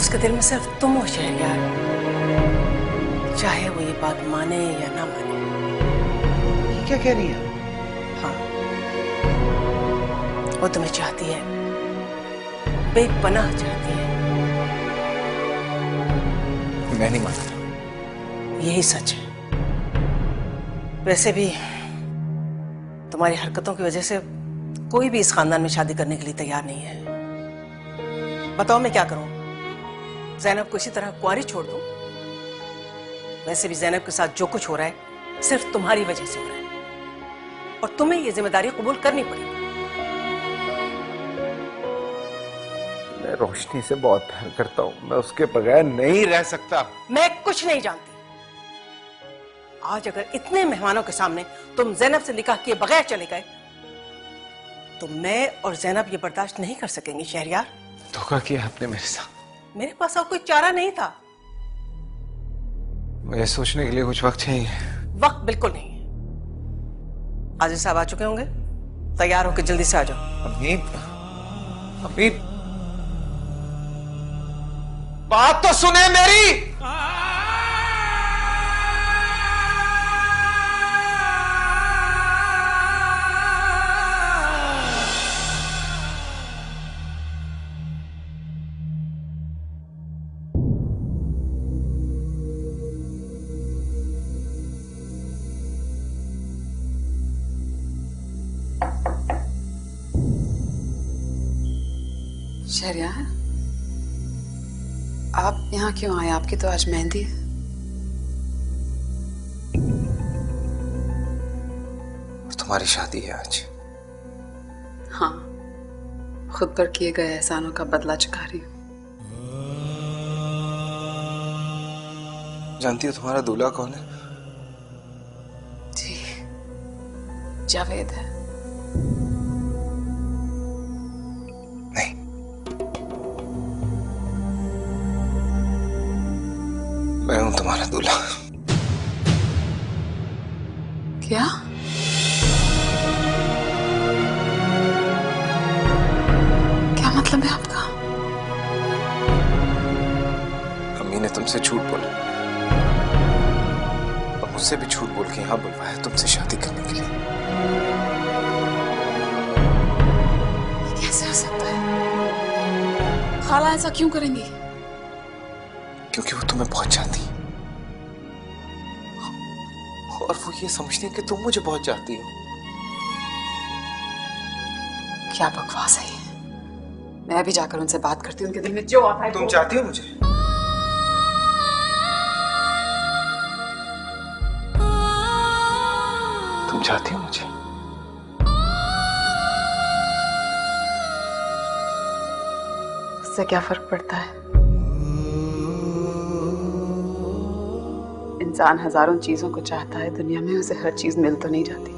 उसके दिल में सिर्फ तुम हो शहरयार, चाहे वो ये बात माने या ना माने। ये क्या कह रही है? हाँ, वो तुम्हें चाहती है, बेपनाह चाहती है। मैं नहीं मानता। यही सच है। वैसे भी तुम्हारी हरकतों की वजह से कोई भी इस खानदान में शादी करने के लिए तैयार नहीं है। बताओ मैं क्या करूं? ज़ैनब को इसी तरह कुंवारी छोड़ दूं? वैसे भी ज़ैनब के साथ जो कुछ हो रहा है सिर्फ तुम्हारी वजह से हो रहा है, और तुम्हें ये जिम्मेदारी कबूल करनी पड़ेगी। मैं रोशनी से बहुत प्यार करता हूं, मैं उसके बगैर नहीं रह सकता। मैं कुछ नहीं जानती। आज अगर इतने मेहमानों के सामने तुम ज़ैनब से निकाह किए बगैर चले गए तो मैं और ज़ैनब ये बर्दाश्त नहीं कर सकेंगे शहरयार। धोखा किया आपने मेरे साथ। मेरे पास और कोई चारा नहीं था। मुझे सोचने के लिए कुछ वक्त चाहिए। वक्त बिल्कुल नहीं। आजिज साहब आ चुके होंगे, तैयार होकर जल्दी से आ जाओ। अम्मी, अम्मी, बात तो सुने मेरी। शहरयार, आप यहाँ क्यों आए? आपकी तो आज मेहंदी है। तुम्हारी शादी है आज। हाँ, खुद पर किए गए एहसानों का बदला चुका रही हूँ। जानती हो तुम्हारा दूल्हा कौन है? जी, जावेद है। नहीं, मैं हूं तुम्हारा दूल्हा। क्या? क्या मतलब है आपका? अम्मी ने तुमसे झूठ बोला और मुझसे भी झूठ बोल के यहाँ बुलवाया तुमसे शादी करने के लिए। कैसे हो सकता है? खाला ऐसा क्यों करेंगी? क्योंकि वो तुम्हें बहुत चाहती है और वो ये समझती है कि तुम मुझे बहुत चाहती हो। क्या बकवास है ये? मैं अभी जाकर उनसे बात करती हूँ, उनके दिल में जो आता है। तुम चाहती हो मुझे? तुम चाहती हो मुझे? उससे क्या फर्क पड़ता है? इंसान हजारों चीजों को चाहता है, दुनिया में उसे हर चीज मिल तो नहीं जाती।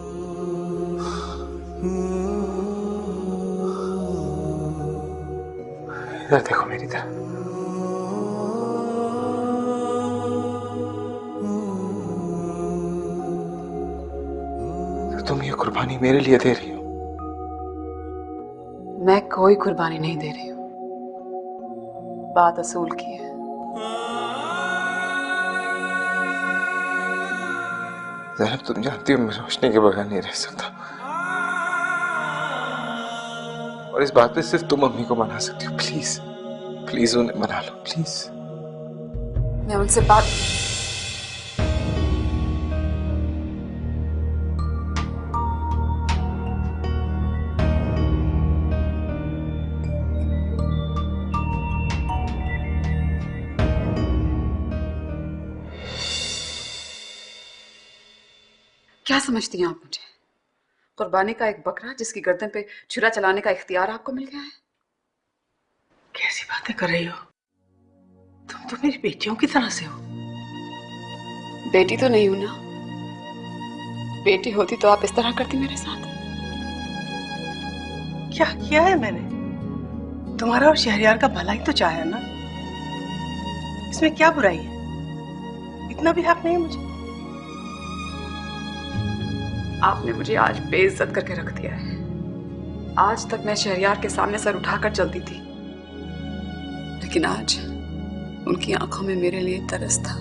इधर देखो मेरी तरफ। तुम ये कुर्बानी मेरे लिए दे रही हो? मैं कोई कुर्बानी नहीं दे रही हूँ, बात असूल की है। ज़ैनब, तुम जानती हो मैं रोशनी के बगैर नहीं रह सकता, और इस बात पे सिर्फ तुम अम्मी को मना सकती हो। प्लीज प्लीज उन्हें मना लो, प्लीज। मैं उनसे बात क्या समझती हैं आप मुझे? कुर्बानी का एक बकरा जिसकी गर्दन पे छुरा चलाने का इख्तियार आपको मिल गया है? कैसी बातें कर रही हो? तुम तो मेरी बेटियों की तरह से हो। बेटी तो नहीं हूं ना। बेटी होती तो आप इस तरह करती मेरे साथ? क्या किया है मैंने? तुम्हारा और शहरयार का भला ही तो चाहा ना। इसमें क्या बुराई है? इतना भी हक नहीं है मुझे? आपने मुझे आज बेइज्जत करके रख दिया है। आज तक मैं शहरयार के सामने सर उठाकर चलती थी, लेकिन आज उनकी आंखों में मेरे लिए तरस था,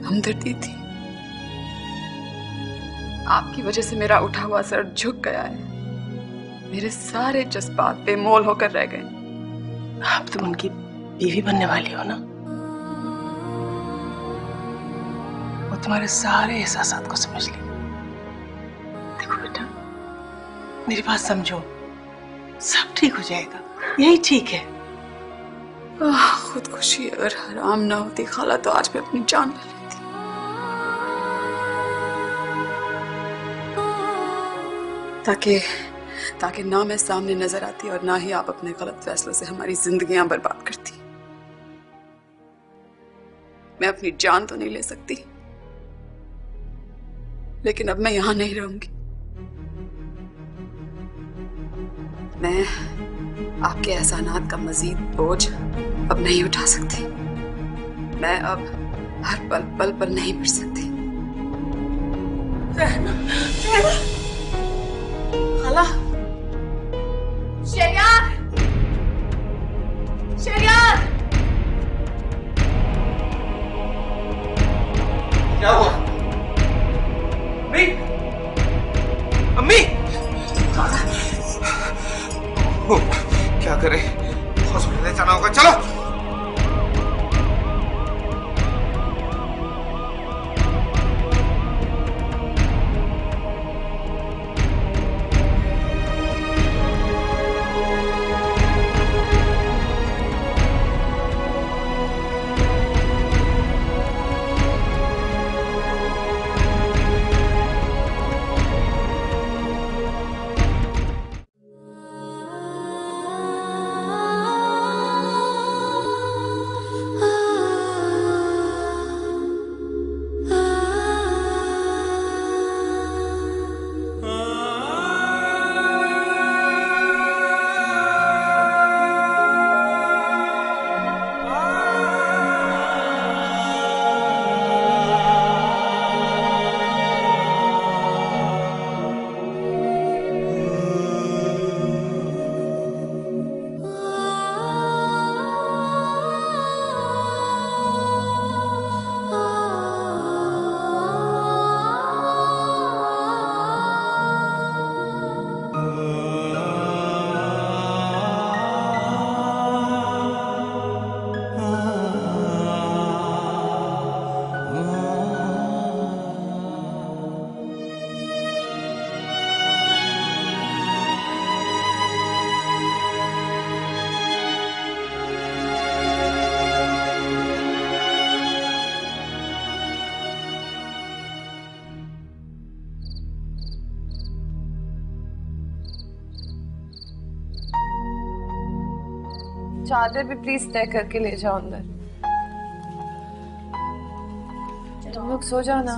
हमदर्दी थी। आपकी वजह से मेरा उठा हुआ सर झुक गया है। मेरे सारे जज्बात बेमोल होकर रह गए। आप तुम उनकी बीवी बनने वाली हो ना, वो तुम्हारे सारे एहसासात को समझ ली। देखो बेटा, मेरी बात समझो, सब ठीक हो जाएगा, यही ठीक है। खुदकुशी अगर हराम ना होती खाला तो आज मैं अपनी जान ले लेती। ताकि ना मैं सामने नजर आती और ना ही आप अपने गलत फैसलों से हमारी जिंदगियां बर्बाद करती। मैं अपनी जान तो नहीं ले सकती, लेकिन अब मैं यहां नहीं रहूंगी। मैं आपके एहसानात का मजीद बोझ अब नहीं उठा सकती। मैं अब हर पल पल पर नहीं मर सकती। खाला, शहरयार, शहरयार, क्या हुआ? अम्मी, अम्मी, क्या करें? हॉस्पिटल ले जाना होगा, चलो। चादर भी प्लीज तय करके ले जाओ अंदर। तुम लोग सो जाओ ना।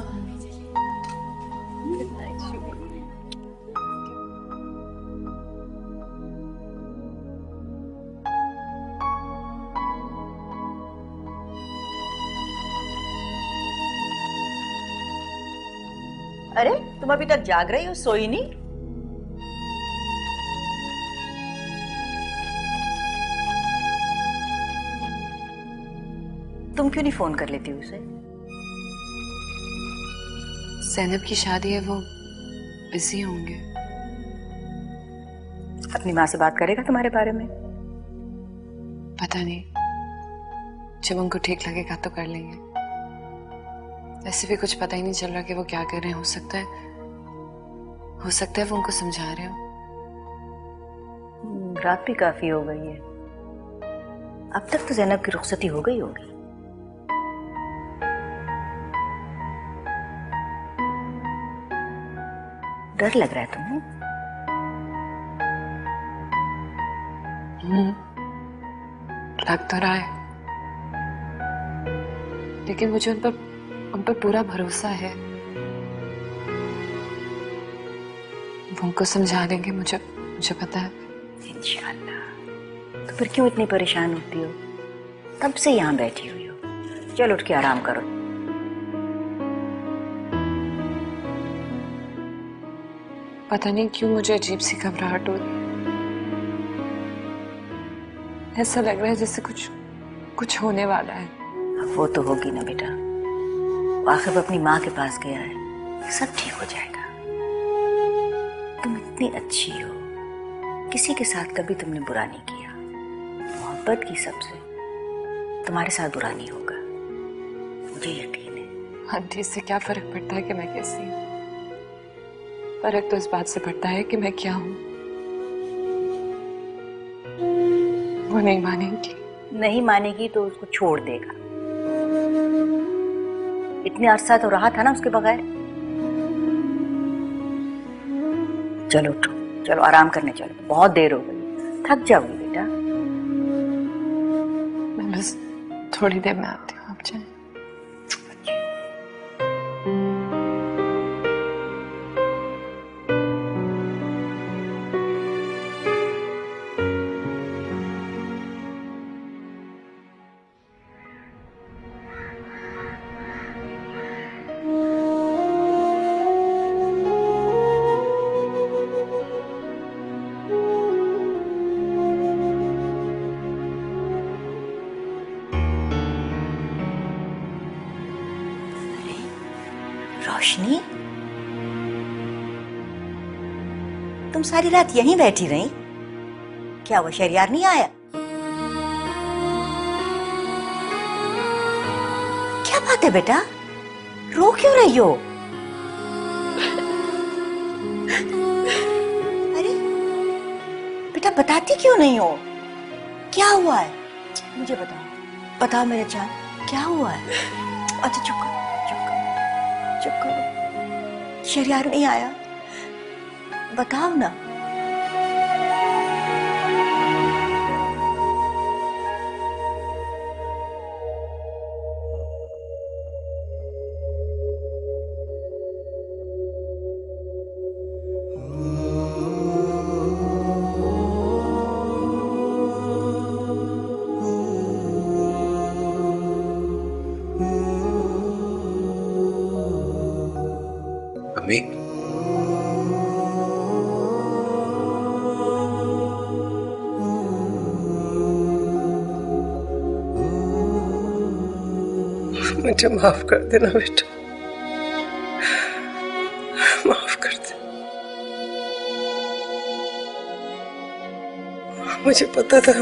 अरे तुम अभी तक जाग रही हो, सोई नहीं? तुम क्यों नहीं फोन कर लेती उसे? ज़ैनब की शादी है, वो बिजी होंगे। अपनी माँ से बात करेगा तुम्हारे बारे में? पता नहीं, जब उनको ठीक लगेगा तो कर लेंगे। वैसे भी कुछ पता ही नहीं चल रहा कि वो क्या कर रहे हैं। हो सकता है वो उनको समझा रहे हो। रात भी काफी हो गई है, अब तक तो ज़ैनब की रुखसती हो गई होगी। डर लग रहा है तुम्हें? लग तो रहा है, लेकिन मुझे उन पर पूरा भरोसा है। वो उनको समझा देंगे, मुझे पता है। इंशाअल्लाह। तो फिर क्यों इतनी परेशान होती हो? तब से यहाँ बैठी हुई हो, चलो उठ के आराम करो। पता नहीं क्यों मुझे अजीब सी घबराहट हो रही है। ऐसा लग रहा है जैसे कुछ कुछ होने वाला है। अब वो तो होगी ना बेटा, वो आखिर वो अपनी माँ के पास गया है, सब ठीक हो जाएगा। तुम इतनी अच्छी हो, किसी के साथ कभी तुमने बुरा नहीं किया, मोहब्बत की सबसे, तुम्हारे साथ बुरा नहीं होगा, मुझे यकीन है। आंटी, इससे क्या फर्क पड़ता है कि मैं कैसी हूँ? फर्क तो इस बात से पड़ता है कि मैं क्या हूँ। वो नहीं मानेगी। नहीं मानेगी तो उसको छोड़ देगा। इतने अरसा तो रहा था ना उसके बगैर। चलो उठो, चलो आराम करने चलो, बहुत देर हो गई, थक जाओगी बेटा। मैं बस थोड़ी देर में आती हूँ, आप जाएं। रोशनी, तुम सारी रात यहीं बैठी रही? क्या वो शहरयार नहीं आया? क्या बात है बेटा, रो क्यों रही हो? अरे बेटा, बताती क्यों नहीं हो? क्या हुआ है? मुझे बताओ, बताओ मेरे जान, क्या हुआ है? अच्छा चुप करो, चुप करो, शहरयार नहीं आया? बताओ ना। अम्मी, मुझे माफ कर देना बेटा, माफ कर दे। मुझे पता था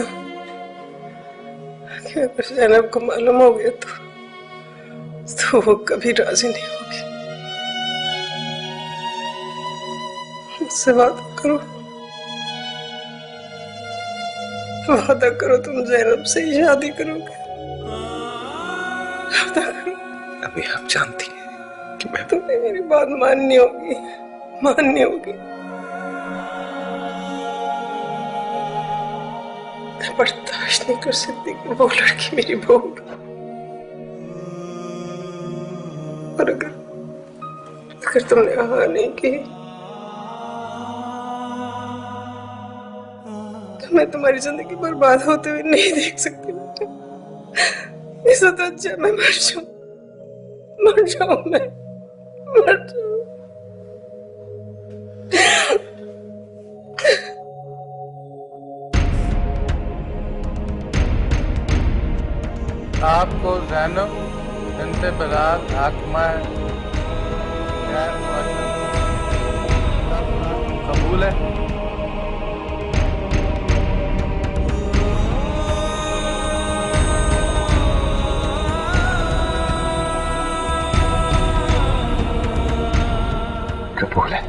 कि अगर जैनब को मालूम हो गया तो वो कभी राजी नहीं होगी। मुझसे वादा करो, वादा करो तुम जैनब से ही शादी करोगे। अम्मी आप जानती हैं कि मैं तुम्हें मेरी बात माननी होगी, माननी होगी। मैं बर्दाश्त नहीं कर सकती कि वो लड़की मेरी बहू। और अगर तुमने हाँ नहीं की तो मैं तुम्हारी जिंदगी बर्बाद होते हुए नहीं देख सकती। इससे तो अच्छा मैं मर जाऊं, मर जाऊं, मैं मर जाऊं। आपको ज़ैनब बिन्ते बिलाल हाकिमा कबूल है? कबूल है।